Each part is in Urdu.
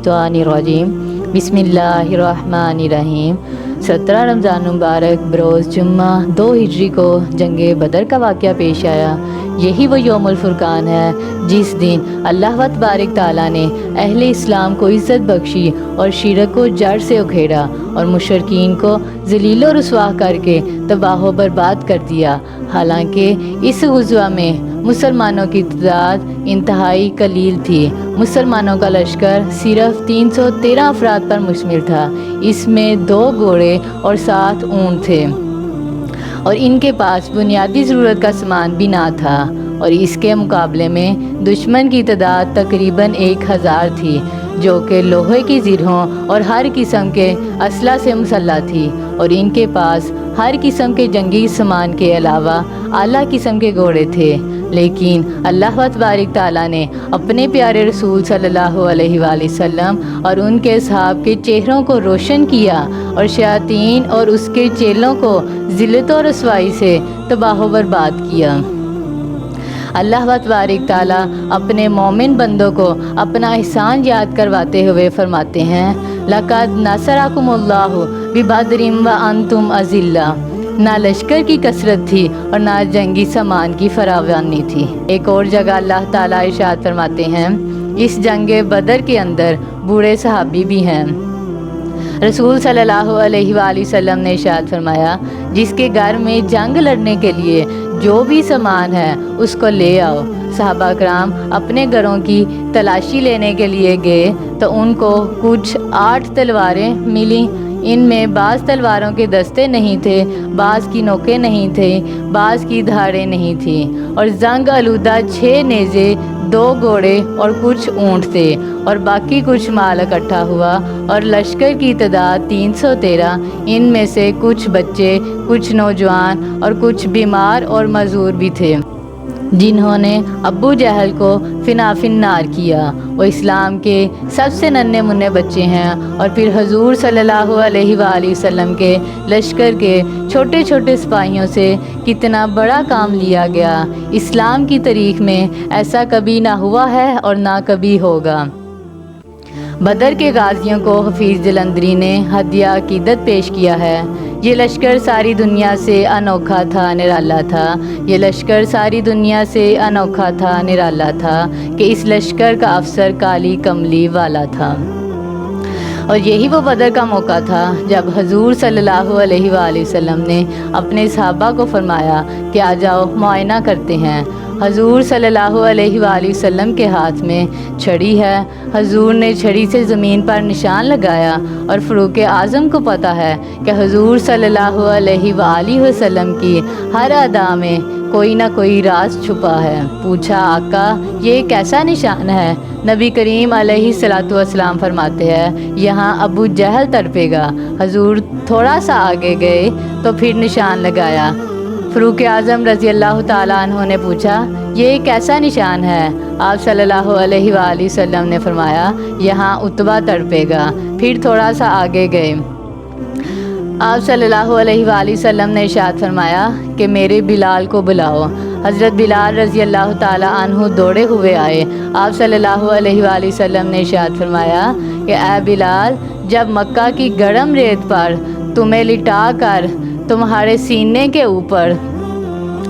الشیطان الرجیم بسم اللہ الرحمن الرحیم 17 رمضان مبارک بروز جمعہ 2 ہجری کو جنگ بدر کا واقعہ پیش آیا۔ یہی وہ یوم الفرقان ہے جس دن اللہ تبارک تعالیٰ نے اہل اسلام کو عزت بخشی اور شرک کو جڑ سے اکھیڑا اور مشرکین کو ذلیل و رسوا کر کے تباہ و برباد کر دیا۔ حالانکہ اس غزوہ میں مسلمانوں کی تعداد انتہائی قلیل تھی۔ مسلمانوں کا لشکر صرف 313 افراد پر مشتمل تھا۔ اس میں 2 گھوڑے اور 7 اونٹ تھے اور ان کے پاس بنیادی ضرورت کا سامان بھی نہ تھا، اور اس کے مقابلے میں دشمن کی تعداد تقریباً 1000 تھی، جو کہ لوہے کی زرہوں اور ہر قسم کے اسلحہ سے مسلح تھی، اور ان کے پاس ہر قسم کے جنگی سامان کے علاوہ اعلیٰ قسم کے گھوڑے تھے۔ لیکن اللہ تبارک تعالیٰ نے اپنے پیارے رسول صلی اللہ علیہ وآلہ وسلم اور ان کے اصحاب کے چہروں کو روشن کیا اور شیاطین اور اس کے چیلوں کو ذلت و رسوائی سے تباہ و برباد کیا۔ اللہ تبارک تعالیٰ اپنے مومن بندوں کو اپنا احسان یاد کرواتے ہوئے فرماتے ہیں، لَقَدْ نَصَرَكُمُ اللَّهُ بِبَدْرٍ وَأَنْتُمْ أَذِلَّةٌ۔ نہ لشکر کی کثرت تھی اور نہ جنگی سامان کی فراوانی تھی۔ ایک اور جگہ اللہ تعالیٰ ارشاد فرماتے ہیں، اس جنگ بدر کے اندر بوڑھے صحابی بھی ہیں۔ رسول صلی اللہ علیہ وآلہ وسلم نے ارشاد فرمایا، جس کے گھر میں جنگ لڑنے کے لیے جو بھی سامان ہے اس کو لے آؤ۔ صحابہ کرام اپنے گھروں کی تلاشی لینے کے لیے گئے تو ان کو کچھ 8 تلواریں ملیں۔ ان میں بعض تلواروں کے دستے نہیں تھے، بعض کی نوکیں نہیں تھے، بعض کی دھاڑیں نہیں تھیں، اور زنگ آلودہ 6 نیزے، 2 گھوڑے اور کچھ اونٹ تھے، اور باقی کچھ مال اکٹھا ہوا، اور لشکر کی تعداد 313۔ ان میں سے کچھ بچے، کچھ نوجوان اور کچھ بیمار اور معذور بھی تھے، جنہوں نے ابو جہل کو فنا فنار کیا۔ وہ اسلام کے سب سے ننھے منھے بچے ہیں، اور پھر حضور صلی اللہ علیہ وآلہ وسلم کے لشکر کے چھوٹے چھوٹے سپاہیوں سے کتنا بڑا کام لیا گیا۔ اسلام کی تاریخ میں ایسا کبھی نہ ہوا ہے اور نہ کبھی ہوگا۔ بدر کے غازیوں کو حفیظ جلندری نے ہدیہ عقیدت پیش کیا ہے۔ یہ لشکر ساری دنیا سے انوکھا تھا، نرالا تھا۔ یہ لشکر ساری دنیا سے انوکھا تھا، نرالا تھا کہ اس لشکر کا افسر کالی کملی والا تھا۔ اور یہی وہ بدر کا موقع تھا جب حضور صلی اللہ علیہ وآلہ وسلم نے اپنے صحابہ کو فرمایا کہ آ جاؤ معائنہ کرتے ہیں۔ حضور صلی اللہ علیہ وآلہ وسلم کے ہاتھ میں چھڑی ہے۔ حضور نے چھڑی سے زمین پر نشان لگایا، اور فاروق اعظم کو پتہ ہے کہ حضور صلی اللہ علیہ وآلہ وسلم کی ہر ادا میں کوئی نہ کوئی راز چھپا ہے۔ پوچھا، آقا یہ کیسا نشان ہے؟ نبی کریم علیہ الصلوۃ والسلام فرماتے ہیں، یہاں ابو جہل تڑپے گا۔ حضور تھوڑا سا آگے گئے تو پھر نشان لگایا۔ فاروق اعظم رضی اللہ تعالیٰ عنہ نے پوچھا، یہ کیسا نشان ہے؟ آپ صلی اللہ علیہ وآلہ وسلم نے فرمایا، یہاں عتبہ تڑپے گا۔ پھر تھوڑا سا آگے گئے، آپ صلی اللہ علیہ وآلہ وسلم نے ارشاد فرمایا کہ میرے بلال کو بلاؤ۔ حضرت بلال رضی اللہ تعالیٰ عنہ دوڑے ہوئے آئے۔ آپ صلی اللہ علیہ وآلہ وسلم نے ارشاد فرمایا کہ اے بلال، جب مکہ کی گرم ریت پر تمہیں لٹا کر تمہارے سینے کے اوپر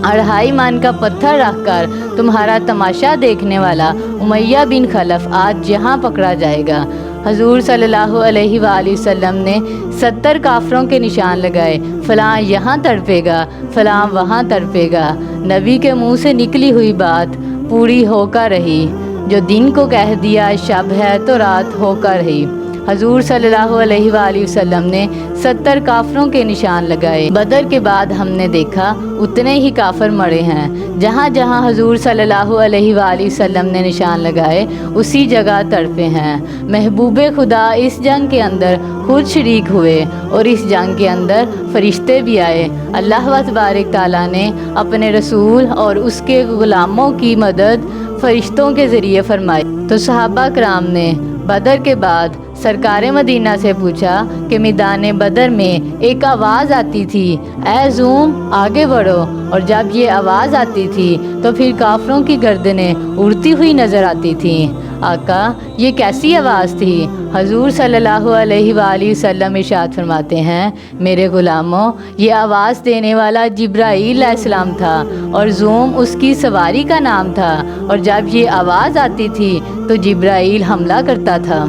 2.5 من کا پتھر رکھ کر تمہارا تماشا دیکھنے والا امیہ بن خلف آج یہاں پکڑا جائے گا۔ حضور صلی اللہ علیہ وآلہ وسلم نے 70 کافروں کے نشان لگائے، فلاں یہاں تڑپے گا، فلاں وہاں تڑپے گا۔ نبی کے منہ سے نکلی ہوئی بات پوری ہو کر رہی، جو دن کو کہہ دیا شب ہے تو رات ہو کر رہی۔ حضور صلی اللہ علیہ وآلہ وسلم نے 70 کافروں کے نشان لگائے۔ بدر کے بعد ہم نے دیکھا اتنے ہی کافر مرے ہیں۔ جہاں جہاں حضور صلی اللہ علیہ وآلہ وسلم نے نشان لگائے اسی جگہ تڑپے ہیں۔ محبوب خدا اس جنگ کے اندر خود شریک ہوئے، اور اس جنگ کے اندر فرشتے بھی آئے۔ اللہ تبارک تعالیٰ نے اپنے رسول اور اس کے غلاموں کی مدد فرشتوں کے ذریعے فرمائی۔ تو صحابہ کرام نے بدر کے بعد سرکار مدینہ سے پوچھا کہ میدان بدر میں ایک آواز آتی تھی، اے زوم آگے بڑھو، اور جب یہ آواز آتی تھی تو پھر کافروں کی گردنیں اڑتی ہوئی نظر آتی تھیں۔ آقا یہ کیسی آواز تھی؟ حضور صلی اللہ علیہ وآلہ وسلم ارشاد فرماتے ہیں، میرے غلاموں، یہ آواز دینے والا جبرائیل علیہ السلام تھا اور زوم اس کی سواری کا نام تھا، اور جب یہ آواز آتی تھی تو جبرائیل حملہ کرتا تھا۔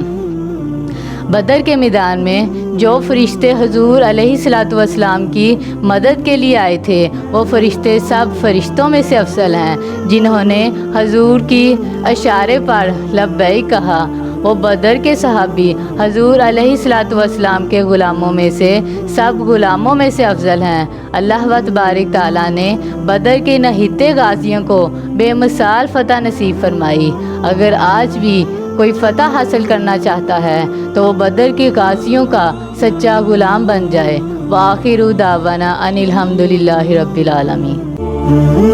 بدر کے میدان میں جو فرشتے حضور علیہ الصلاۃ والسلام کی مدد کے لیے آئے تھے، وہ فرشتے سب فرشتوں میں سے افضل ہیں جنہوں نے حضور کی اشارے پر لبیک کہا۔ وہ بدر کے صحابی حضور علیہ الصلاۃ والسلام کے غلاموں میں سے سب غلاموں میں سے افضل ہیں۔ اللہ تبارک تعالیٰ نے بدر کے نہتے غازیوں کو بے مثال فتح نصیب فرمائی۔ اگر آج بھی کوئی فتح حاصل کرنا چاہتا ہے تو وہ بدر کے غازیوں کا سچا غلام بن جائے۔ وآخر دعوانا ان الحمد للہ رب العالمین۔